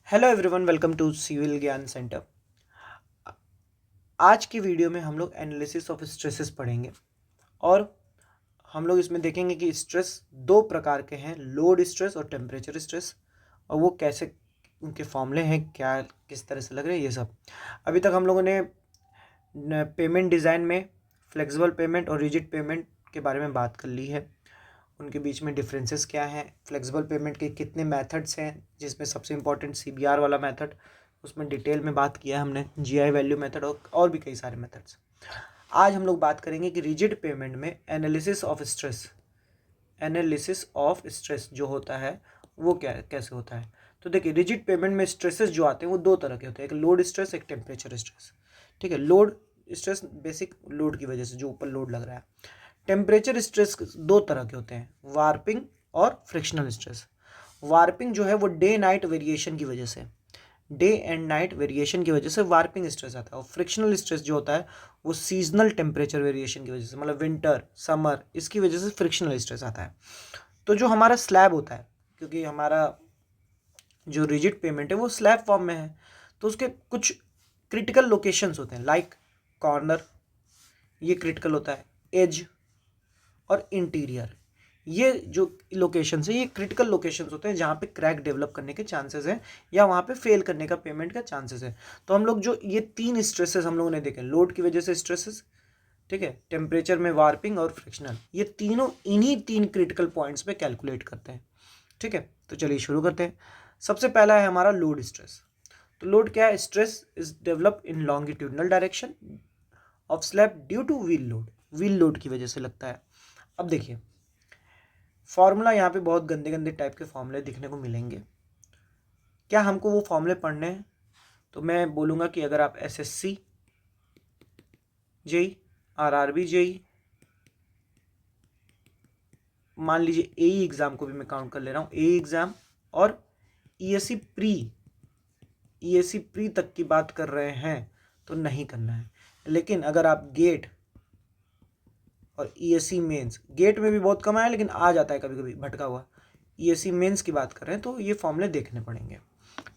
Hello everyone, welcome to civil Gyan centre. आज की video में हम लोग एनालिसिस ऑफ स्ट्रेसेस पढ़ेंगे और हम लोग इसमें देखेंगे कि स्ट्रेस दो प्रकार के हैं, लोड स्ट्रेस और टेम्परेचर स्ट्रेस, और वो कैसे, उनके फॉर्मूले हैं, क्या किस तरह से लग रहे हैं, ये सब। अभी तक हम लोगों ने पेमेंट डिज़ाइन में फ्लेक्सिबल पेमेंट और रिजिड पेमेंट के बारे में बात कर ली है। उनके बीच में डिफरेंसेस क्या हैं, फ्लेक्सिबल पेमेंट के कितने मेथड्स हैं, जिसमें सबसे इम्पोर्टेंट सीबीआर वाला मेथड, उसमें डिटेल में बात किया है हमने, जीआई वैल्यू मेथड और भी कई सारे मेथड्स। आज हम लोग बात करेंगे कि रिजिड पेमेंट में एनालिसिस ऑफ स्ट्रेस जो होता है वो क्या कैसे होता है। तो देखिए, रिजिड पेमेंट में स्ट्रेसेस जो आते हैं वो दो तरह के होते हैं, एक लोड स्ट्रेस, एक टेम्परेचर स्ट्रेस। ठीक है, लोड स्ट्रेस बेसिक लोड की वजह से जो ऊपर लोड लग रहा है। टेम्परेचर स्ट्रेस दो तरह के होते हैं, वार्पिंग और फ्रिक्शनल स्ट्रेस। वार्पिंग जो है वो डे नाइट वेरिएशन की वजह से, डे एंड नाइट वेरिएशन की वजह से वार्पिंग स्ट्रेस आता है। और फ्रिक्शनल स्ट्रेस जो होता है वो सीजनल टेम्परेचर वेरिएशन की वजह से, मतलब विंटर समर, इसकी वजह से फ्रिक्शनल स्ट्रेस आता है। तो जो हमारा स्लैब होता है, क्योंकि हमारा जो रिजिड पेमेंट है वो स्लैब फॉर्म में है, तो उसके कुछ क्रिटिकल लोकेशंस होते हैं, लाइक कॉर्नर, ये क्रिटिकल होता है, एज और इंटीरियर। ये जो लोकेशंस है ये क्रिटिकल लोकेशंस होते हैं जहाँ पे क्रैक डेवलप करने के चांसेस हैं या वहाँ पे फेल करने का पेमेंट का चांसेस है। तो हम लोग जो ये तीन स्ट्रेसेस हम लोगों ने देखे, लोड की वजह से स्ट्रेसेस, ठीक है, टेम्परेचर में वार्पिंग और फ्रिक्शनल, ये तीनों इन्हीं तीन क्रिटिकल पॉइंट्स पे कैलकुलेट करते हैं। ठीक है, तो चलिए शुरू करते हैं। सबसे पहला है हमारा लोड स्ट्रेस। तो लोड क्या है? Stress is develop in longitudinal direction of slab due two wheel load, wheel load की वजह से लगता है। अब देखिए, फॉर्मूला यहाँ पे बहुत गंदे गंदे टाइप के फॉर्मूले दिखने को मिलेंगे। क्या हमको वो फॉर्मूले पढ़ने हैं? तो मैं बोलूँगा कि अगर आप एसएससी जेई, आरआरबी जेई, मान लीजिए एई एग्ज़ाम को भी मैं काउंट कर ले रहा हूँ, एई एग्ज़ाम और ईएससी प्री तक की बात कर रहे हैं तो नहीं करना है। लेकिन अगर आप गेट और ईएससी मेंस, गेट में भी बहुत कम आया लेकिन आ जाता है कभी कभी भटका हुआ, ईएससी मेंस की बात कर रहे हैं तो ये फॉर्मूले देखने पड़ेंगे।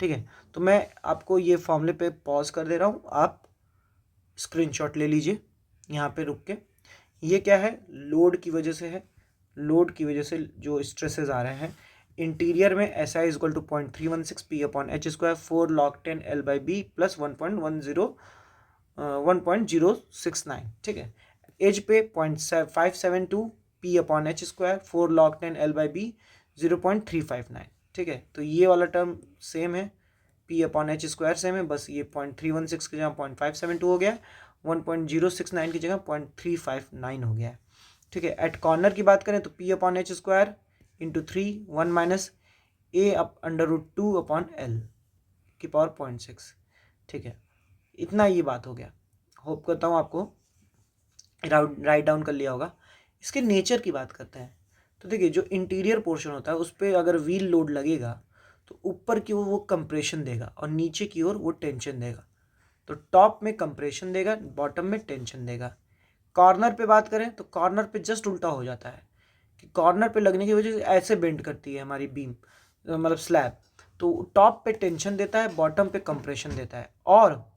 ठीक है, तो मैं आपको ये फॉर्मूले पे पॉज कर दे रहा हूँ, आप स्क्रीनशॉट ले लीजिए यहाँ पे रुक के। ये क्या है? लोड की वजह से है, लोड की वजह से जो स्ट्रेसेस आ रहे हैं। इंटीरियर में S I equal to 0.316 P upon H square 4 log 10 L by B plus 1.069। ठीक है, एज पे 0.572 P upon H square 4 log 10 L by B 0.359। ठीक है, तो ये वाला टर्म सेम है, P upon H square same है, बस ये 0.316 की जगह 0.572 हो गया है, 1.069 की जगह 0.359 हो गया है। ठीक है, एट कॉर्नर की बात करें तो P upon H square into 1 minus A √2 upon L की पावर 0.6। ठीक है, इतना ये बात हो गया। होप करता हूँ आपको राइट डाउन कर लिया होगा। इसके नेचर की बात करते हैं। तो देखिए, जो इंटीरियर पोर्शन होता है उस पर अगर व्हील लोड लगेगा तो ऊपर की ओर वो कंप्रेशन देगा और नीचे की ओर वो टेंशन देगा। तो टॉप में कंप्रेशन देगा, बॉटम में टेंशन देगा। कॉर्नर पे बात करें तो कॉर्नर पे जस्ट उल्टा हो जाता है कि कॉर्नर पे लगने की वजह से ऐसे बेंड करती है हमारी बीम, मतलब स्लैब। तो टॉप पे टेंशन देता है, बॉटम पे कंप्रेशन देता है, और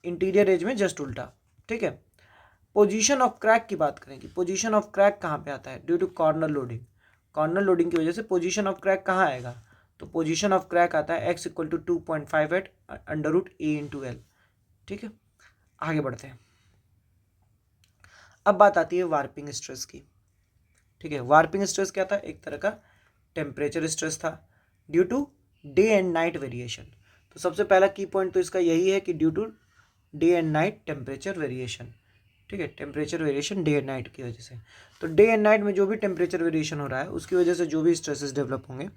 इंटीरियर एज में जस्ट उल्टा। ठीक है, पोजीशन ऑफ क्रैक की बात करें कि पोजीशन ऑफ क्रैक कहाँ पे आता है? Due to corner loading. Corner loading की वजह से पोजीशन ऑफ क्रैक कहाँ आएगा? तो पोजीशन ऑफ क्रैक आता है x इक्वल टू 2.58 √a/L। ठीक है, आगे बढ़ते हैं। अब बात आती है वार्पिंग स्ट्रेस की। ठीक है, वार्पिंग स्ट्रेस क्या था? एक तरह का टेम्परेचर स्ट्रेस था due to day and night variation. तो सबसे पहला की पॉइंट तो इसका यही है कि due to day and night temperature variation. ठीक है, temperature variation day and night की वजह से। तो डे एंड नाइट में जो भी टेम्परेचर वेरिएशन हो रहा है उसकी वजह से जो भी स्ट्रेसेस डेवलप होंगे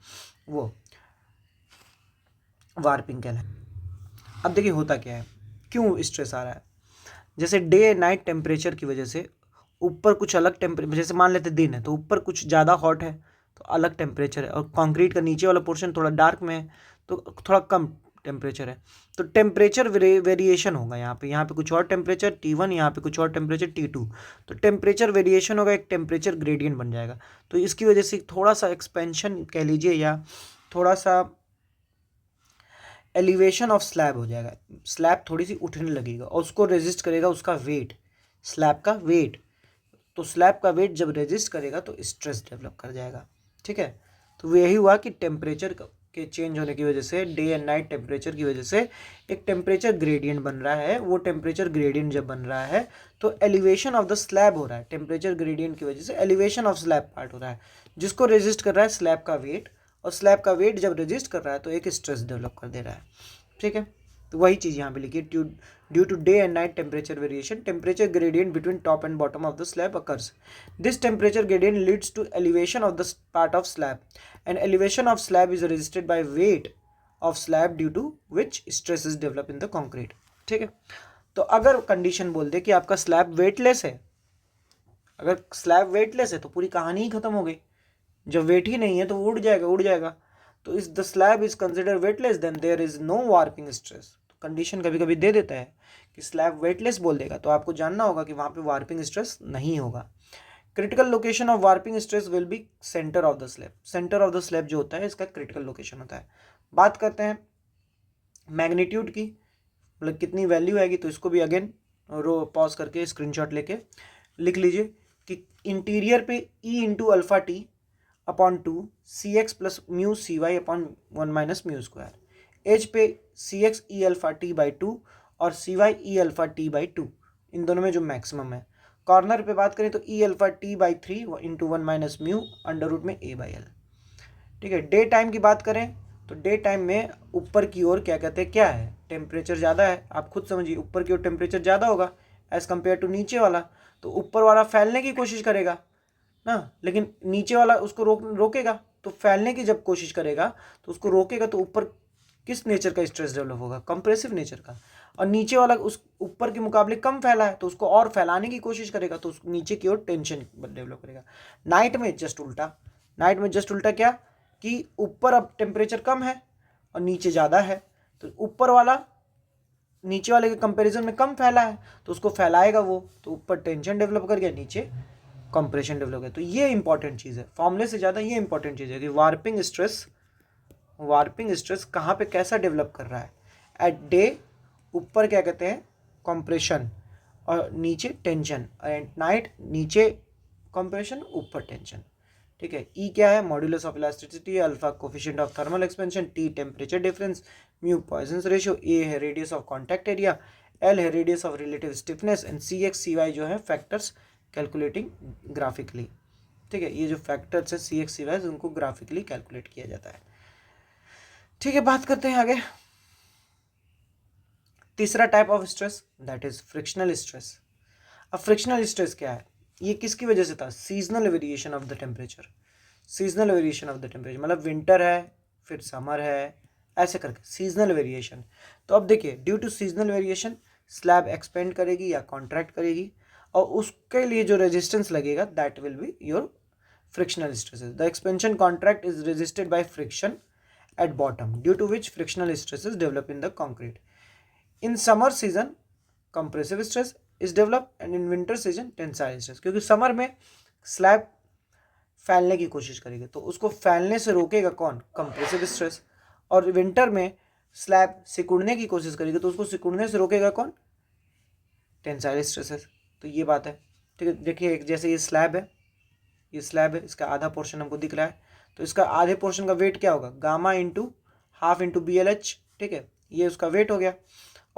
वो वार्पिंग कहलाए। अब देखिए होता क्या है, क्यों स्ट्रेस आ रहा है? जैसे डे नाइट टेम्परेचर की वजह से ऊपर कुछ अलग टेम्परेचर, जैसे मान लेते दिन है तो ऊपर कुछ ज़्यादा हॉट है तो अलग टेम्परेचर है, और कंक्रीट का नीचे वाला पोर्शन थोड़ा डार्क में है तो थोड़ा कम टेम्परेचर है। तो टेम्परेचर वेरिएशन होगा यहाँ पे कुछ और टेम्परेचर T1, यहाँ पे कुछ और टेम्परेचर T2। तो टेम्परेचर वेरिएशन होगा, एक टेम्परेचर ग्रेडियंट बन जाएगा। तो इसकी वजह से थोड़ा सा एक्सपेंशन कह लीजिए या थोड़ा सा एलिवेशन ऑफ स्लैब हो जाएगा, स्लैब थोड़ी सी उठने लगेगा और उसको रेजिस्ट करेगा उसका वेट, स्लैब का वेट। तो स्लैब का वेट जब रेजिस्ट करेगा तो स्ट्रेस डेवलप कर जाएगा, ठीक है। तो यही हुआ कि टेम्परेचर के चेंज होने की वजह से, डे एंड नाइट टेम्परेचर की वजह से एक टेम्परेचर ग्रेडियंट बन रहा है। वो टेम्परेचर ग्रेडियंट जब बन रहा है तो एलिवेशन ऑफ द स्लैब हो रहा है, टेम्परेचर ग्रेडियंट की वजह से एलिवेशन ऑफ स्लैब पार्ट हो रहा है, जिसको रेजिस्ट कर रहा है स्लैब का वेट। और स्लैब का वेट जब रेजिस्ट कर रहा है तो एक स्ट्रेस डेवलप कर दे रहा है, ठीक है। तो वही चीज़ यहाँ पे लिखी, due to day and night temperature variation, temperature gradient between top and bottom of the slab occurs. This temperature gradient leads to elevation of the part of slab, and elevation of slab is resisted by weight of slab due to which stress is develop in the concrete, ठीक है। तो अगर condition बोल दे कि आपका slab weightless है, अगर slab weightless है तो पूरी कहानी ही खत्म हो गई। जब वेट ही नहीं है तो वो उड़ जाएगा, उड़ जाएगा। तो इस the slab is consider weightless then there is no warping stress. तो कंडीशन कभी कभी दे देता है कि स्लैब वेटलेस बोल देगा, तो आपको जानना होगा कि वहाँ पे वार्पिंग स्ट्रेस नहीं होगा। Critical location of warping stress will be centre of the slab. Centre of the slab जो होता है इसका क्रिटिकल लोकेशन होता है। बात करते हैं मैग्नीट्यूड की, मतलब कितनी वैल्यू आएगी, तो इसको भी अगेन रो पॉज करके स्क्रीनशॉट लेके लिख लीजिए कि इंटीरियर पे E into alpha T upon 2 C X plus mu C Y upon 1 minus mu square. Edge पे C X E alpha T by 2 और C Y E alpha T by 2, इन दोनों में जो मैक्सिमम है। कॉर्नर पे बात करें तो E alpha T by 3 into 1 minus mu under root में ए बाई एल, ठीक है। डे टाइम की बात करें तो डे टाइम में ऊपर की ओर क्या कहते हैं, क्या है, टेम्परेचर ज़्यादा है। आप खुद समझिए, ऊपर की ओर टेम्परेचर ज़्यादा होगा एज़ कम्पेयर टू नीचे वाला। तो ऊपर वाला फैलने की कोशिश करेगा ना, लेकिन नीचे वाला उसको रोकेगा। तो फैलने की जब कोशिश करेगा तो उसको रोकेगा, तो ऊपर किस नेचर का स्ट्रेस डेवलप होगा, कंप्रेसिव नेचर का। और नीचे वाला उस ऊपर के मुकाबले कम फैला है तो उसको और फैलाने की कोशिश करेगा, तो उस नीचे की ओर टेंशन डेवलप करेगा। नाइट में जस्ट उल्टा, नाइट में जस्ट उल्टा क्या कि ऊपर अब टेम्परेचर कम है और नीचे ज़्यादा है, तो ऊपर वाला नीचे वाले के कंपैरिजन में कम फैला है तो उसको फैलाएगा वो, तो ऊपर टेंशन डेवलप कर गया, नीचे कंप्रेशन डेवलप है। तो ये इंपॉर्टेंट चीज़ है, फॉर्मूले से ज़्यादा ये इंपॉर्टेंट चीज़ है कि वार्पिंग स्ट्रेस कहाँ पे कैसा डेवलप कर रहा है। एट डे ऊपर क्या कहते हैं, कंप्रेशन और नीचे टेंशन, और एट नाइट नीचे कंप्रेशन ऊपर टेंशन, ठीक है। ई क्या है, modulus of elasticity, alpha coefficient of thermal expansion, T temperature difference, mu Poisson's ratio, A है radius of contact area, L है radius of relative stiffness, and C X C Y जो है factors calculating graphically, ठीक है। ये जो factors है सी X C Y उनको ग्राफिकली कैलकुलेट किया जाता है, ठीक है। बात करते हैं आगे, तीसरा type of stress that is frictional stress. अब फ्रिक्शनल स्ट्रेस क्या है, ये किसकी वजह से था, seasonal variation of the temperature. Seasonal variation of the temperature मतलब विंटर है फिर समर है, ऐसे करके सीजनल वेरिएशन। तो अब देखिए, due to seasonal variation slab expand करेगी या कॉन्ट्रैक्ट करेगी, और उसके लिए जो रेजिस्टेंस लगेगा that will be your frictional stresses. The expansion contract is resisted by friction at bottom due to which frictional stresses develop in the concrete. In summer season compressive stress is developed and in winter season tensile stress, क्योंकि summer में slab फैलने की कोशिश करेगी तो उसको फैलने से रोकेगा कौन, कंप्रेसिव स्ट्रेस। और विंटर में स्लैब सिकुड़ने की कोशिश करेगी तो उसको सिकुड़ने से रोकेगा कौन, टेंसाइल स्ट्रेसेस। तो ये बात है, ठीक है। देखिए जैसे ये स्लैब है, ये स्लैब है, इसका आधा पोर्शन हमको दिख रहा है, तो इसका आधे पोर्शन का वेट क्या होगा, gamma into half into B L H, ठीक है। ये उसका वेट हो गया।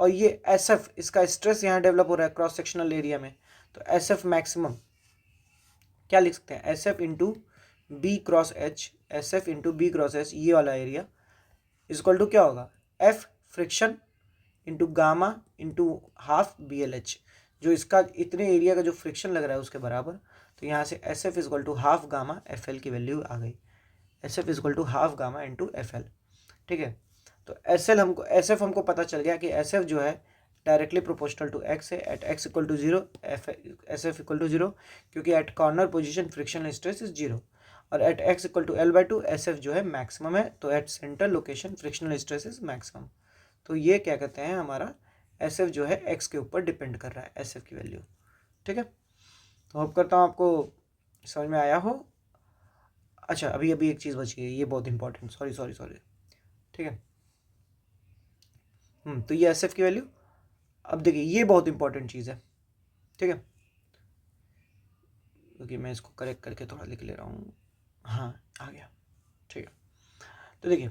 और ये एस एफ, इसका स्ट्रेस यहाँ डेवलप हो रहा है क्रॉस सेक्शनल एरिया में, तो एस एफ मैक्सिमम क्या लिख सकते हैं, S F into B cross H, S F into B cross H, ये वाला एरिया इक्वल टू क्या होगा, F friction into gamma into half B L H, जो इसका इतने एरिया का जो फ्रिक्शन लग रहा है उसके बराबर। तो यहाँ से S F equal to half gamma F L की वैल्यू आ गई, S F equal to half gamma into F L, ठीक है। तो एस एफ हमको पता चल गया कि एस एफ जो है डायरेक्टली प्रोपोर्शनल टू एक्स है, at X equal to zero S F equal to zero, क्योंकि at corner position frictional stress is zero, और at X equal to L by two S F जो है maximum है, तो at centre location frictional stress is maximum. तो ये क्या कहते हैं, हमारा एस एफ जो है एक्स के ऊपर डिपेंड कर रहा है, एस एफ की वैल्यू, ठीक है। तो होप करता हूँ आपको समझ में आया हो। अच्छा अभी एक चीज़ बची है, ये बहुत इंपॉर्टेंट, सॉरी, ठीक है। तो ये SF की वैल्यू। अब देखिए ये बहुत इंपॉर्टेंट चीज़ है, ठीक है, क्योंकि मैं इसको करेक्ट करके थोड़ा लिख ले रहा हूँ। हाँ आ गया, ठीक है। तो देखिए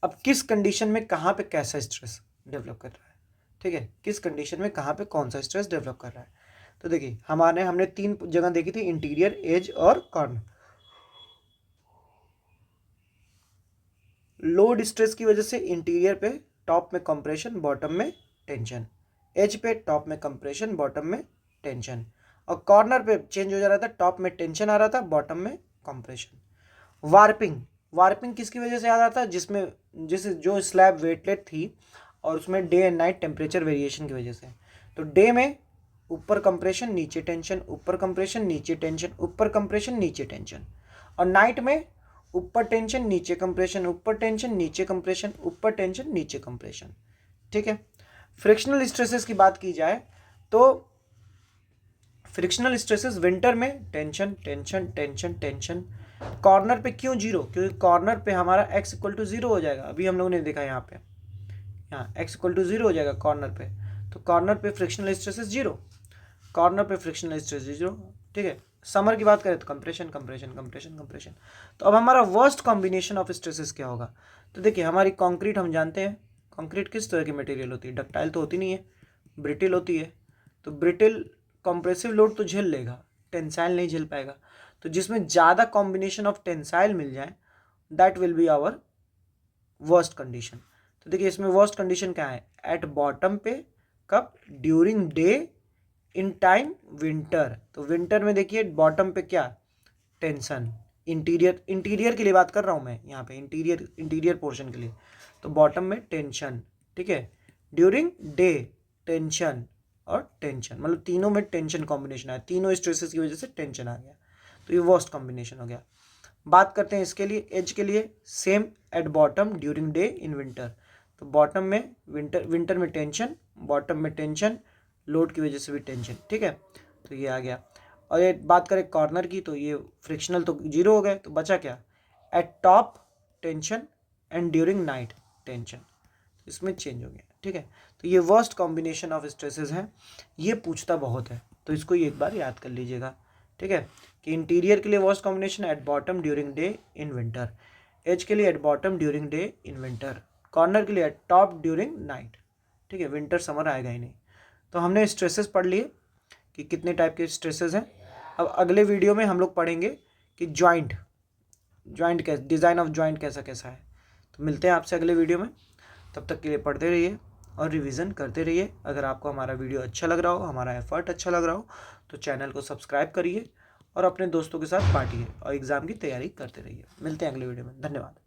अब किस कंडीशन में कहाँ पे कैसा स्ट्रेस डेवलप कर रहा है, ठीक है, किस कंडीशन में कहाँ पे कौन सा स्ट्रेस डेवलप कर रहा है। तो देखिए हमने 3 जगह देखी थी, इंटीरियर, एज और कॉर्नर। लोड स्ट्रेस की वजह से इंटीरियर पे टॉप में कंप्रेशन, बॉटम में टेंशन, एज पे टॉप में कंप्रेशन, बॉटम में टेंशन, और कॉर्नर पे चेंज हो जा रहा था, टॉप में टेंशन आ रहा था, बॉटम में कंप्रेशन। वार्पिंग, वार्पिंग किसकी वजह से आ रहा था, जो स्लैब वेटलेट थी और उसमें day and night temperature variation की वजह से। तो डे में ऊपर कंप्रेशन नीचे टेंशन, ऊपर कंप्रेशन नीचे टेंशन, ऊपर कंप्रेशन नीचे टेंशन, और नाइट में ऊपर टेंशन नीचे कंप्रेशन, ऊपर टेंशन नीचे कंप्रेशन, ऊपर टेंशन नीचे कंप्रेशन, ठीक है। फ्रिक्शनल स्ट्रेसेस की बात की जाए तो फ्रिक्शनल स्ट्रेसेस विंटर में tension tension tension tension. Corner पे क्यों जीरो, क्योंकि कॉर्नर पे हमारा x इक्वल टू जीरो हो जाएगा, अभी हम लोगों ने देखा यहाँ पे, यहाँ x इक्वल टू जीरो हो जाएगा कॉर्नर पे, तो कॉर्नर पे फ्रिक्शनल स्ट्रेसेस जीरो, कॉर्नर पे फ्रिक्शनल स्ट्रेस जीरो, ठीक है। समर की बात करें तो कंप्रेशन कंप्रेशन कंप्रेशन कंप्रेशन। तो अब हमारा वर्स्ट कॉम्बिनेशन ऑफ स्ट्रेसेस क्या होगा, तो देखिए हमारी कंक्रीट, हम जानते हैं कंक्रीट किस तरह की मटेरियल होती है, डक्टाइल तो होती नहीं है, ब्रिटिल होती है। तो ब्रिटिल कंप्रेसिव लोड तो झेल लेगा, टेंसाइल नहीं झेल पाएगा। तो जिसमें ज़्यादा कॉम्बिनेशन ऑफ टेंसाइल मिल जाए that will be our worst condition. तो देखिए इसमें वर्स्ट कंडीशन क्या है, एट बॉटम पे, कब, during day, in time winter. तो विंटर में देखिए बॉटम पे क्या, टेंशन, इंटीरियर के लिए बात कर रहा हूँ मैं यहाँ पे, इंटीरियर पोर्शन के लिए, तो बॉटम में टेंशन, ठीक है, ड्यूरिंग डे टेंशन और टेंशन, मतलब तीनों में टेंशन कॉम्बिनेशन आया, तीनों स्ट्रेसेस की वजह से टेंशन आ गया, तो ये वर्स्ट कॉम्बिनेशन हो गया। बात करते हैं इसके लिए, एज के लिए, same, eight bottom during day in winter. तो बॉटम में विंटर में टेंशन, बॉटम में टेंशन, लोड की वजह से भी टेंशन, ठीक है, तो ये आ गया। और ये बात करें कॉर्नर की, तो ये फ्रिक्शनल तो जीरो हो गए, तो बचा क्या, eight top tension and during night tension, इसमें चेंज हो गया, ठीक है। तो ये वर्स्ट कॉम्बिनेशन ऑफ स्ट्रेसेस हैं, ये पूछता बहुत है, तो इसको ये एक बार याद कर लीजिएगा, ठीक है, कि इंटीरियर के लिए worst combination at bottom during day in winter, edge के लिए at bottom during day in winter, corner के लिए एट टॉप ड्यूरिंग नाइट, ठीक है, विंटर समर आएगा ही नहीं। तो हमने स्ट्रेसेस पढ़ लिए कि कितने टाइप के स्ट्रेसेस हैं। अब अगले वीडियो में हम लोग पढ़ेंगे कि जॉइंट कैसे, डिज़ाइन ऑफ जॉइंट कैसा कैसा है। तो मिलते हैं आपसे अगले वीडियो में, तब तक के लिए पढ़ते रहिए और रिवीजन करते रहिए। अगर आपको हमारा वीडियो अच्छा लग रहा हो, हमारा एफर्ट अच्छा लग रहा हो, तो चैनल को सब्सक्राइब करिए और अपने दोस्तों के साथ बांटिए और एग्ज़ाम की तैयारी करते रहिए। मिलते हैं अगले वीडियो में, धन्यवाद।